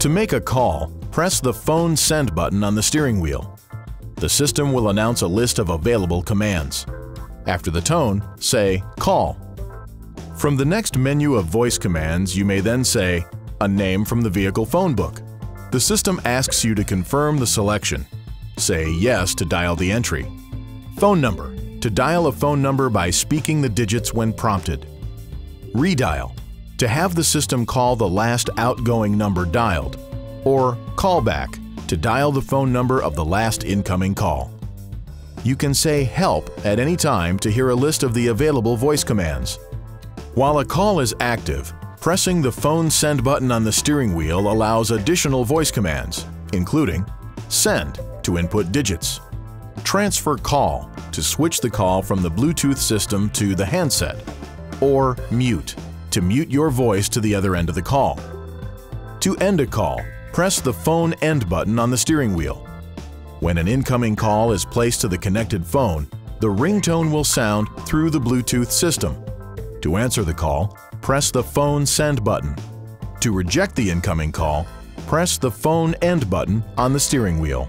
To make a call, press the Phone Send button on the steering wheel. The system will announce a list of available commands. After the tone, say "Call." From the next menu of voice commands, you may then say, "A name from the vehicle phone book." The system asks you to confirm the selection. Say "Yes" to dial the entry. Phone number, to dial a phone number by speaking the digits when prompted. Redial, to have the system call the last outgoing number dialed. Or callback, to dial the phone number of the last incoming call. You can say "Help" at any time to hear a list of the available voice commands. While a call is active, pressing the Phone Send button on the steering wheel allows additional voice commands, including Send to input digits, Transfer Call to switch the call from the Bluetooth system to the handset, or Mute to mute your voice to the other end of the call. To end a call, press the Phone End button on the steering wheel. When an incoming call is placed to the connected phone, the ringtone will sound through the Bluetooth system. To answer the call, press the Phone Send button. To reject the incoming call, press the Phone End button on the steering wheel.